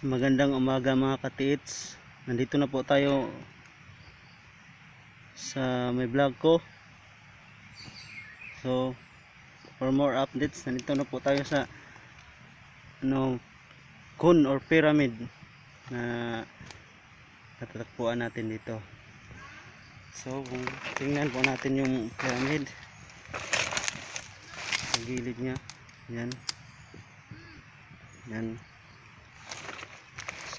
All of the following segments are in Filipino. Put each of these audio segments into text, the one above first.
Magandang umaga mga katiits. Nandito na po tayo sa may vlog ko. So for more updates, nandito na po tayo sa cone or pyramid na natatagpuan natin dito. So kung tingnan po natin yung pyramid sa gilid nya, yan yan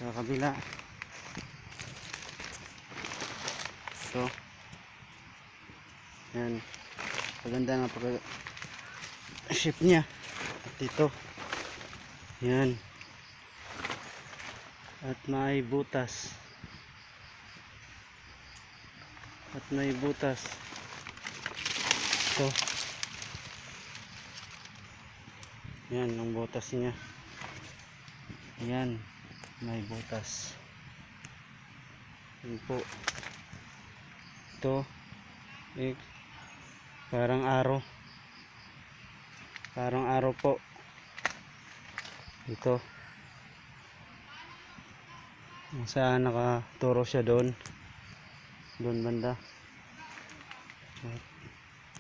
sa kabila. So yan, maganda nga pag shape nya. At dito yan, at may butas, ito yan ang butas niya. Yan, may butas. Yan po, ito parang araw po ito, kung saan nakaturo siya doon banda.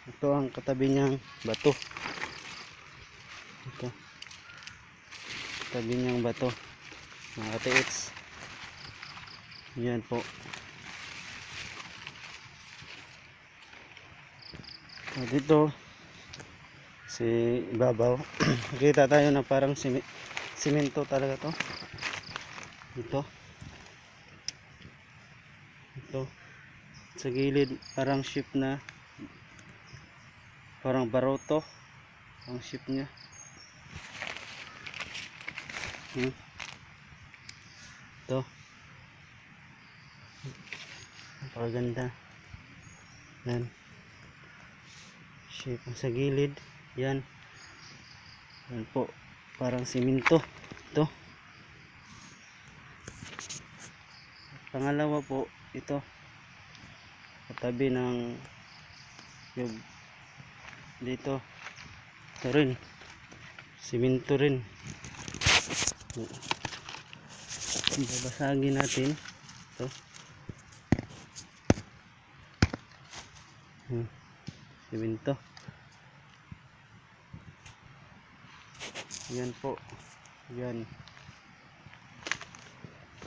Ito ang katabi niyang bato, ito katabi niyang bato mga katiits. Yan po. Dito si ibabaw nakita tayo na parang simento talaga to. Ito sa gilid parang shape na parang baroto ang shape nya. Ito napakaganda. Yan shape sa gilid. Yan po parang simento. Ito pangalawa po, ito katabi ng yung dito, ito rin simento rin. Babasagin natin ito. Simento. Yan po, yan,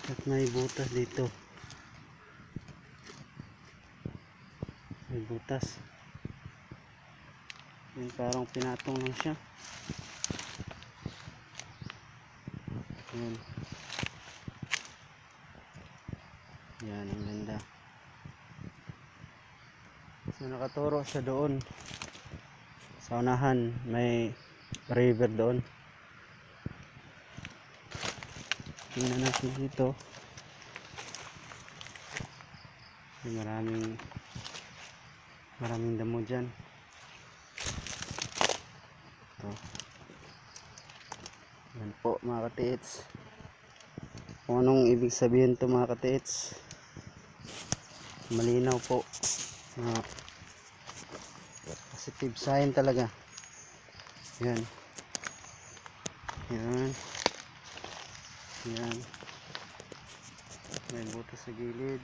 at may butas dito, may butas. Yan parang pinatong lang siya. Yan, yan ang ganda. So nakaturo siya doon sa unahan, may river doon. Tingnan natin dito, maraming damo dyan. Ito. Yan po mga katiits, kung anong ibig sabihin to mga katiits, malinaw po, positive sign talaga. Yan yan yan, may butas sa gilid,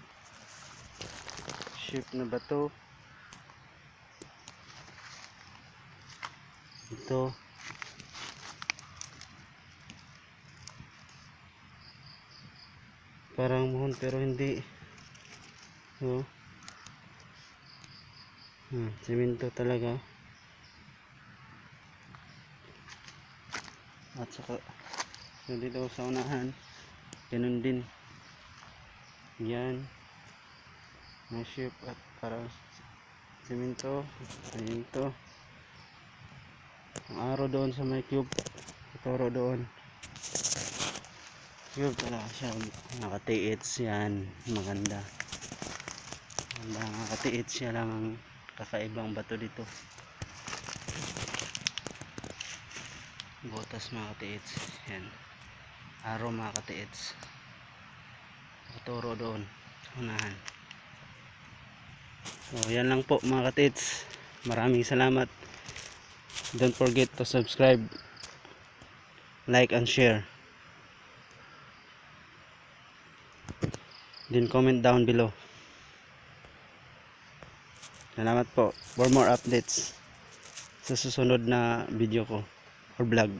shape na bato. Ito parang muhon pero hindi. Semento talaga. At saka dito sa unahan ganun din. Yan, may shape at parang semento. Ito ang araw doon sa may cube, ituro doon cube talaga siya mga katiits. Yan, maganda mga katiits. Siya lang ang kakaibang bato dito, butas mga katiits. Yan, araw mga katiits, ituro doon sa unahan. So yan lang po mga katiits, maraming salamat. Don't forget to subscribe, like and share. Then comment down below. Salamat po for more updates sa susunod na video ko or vlog.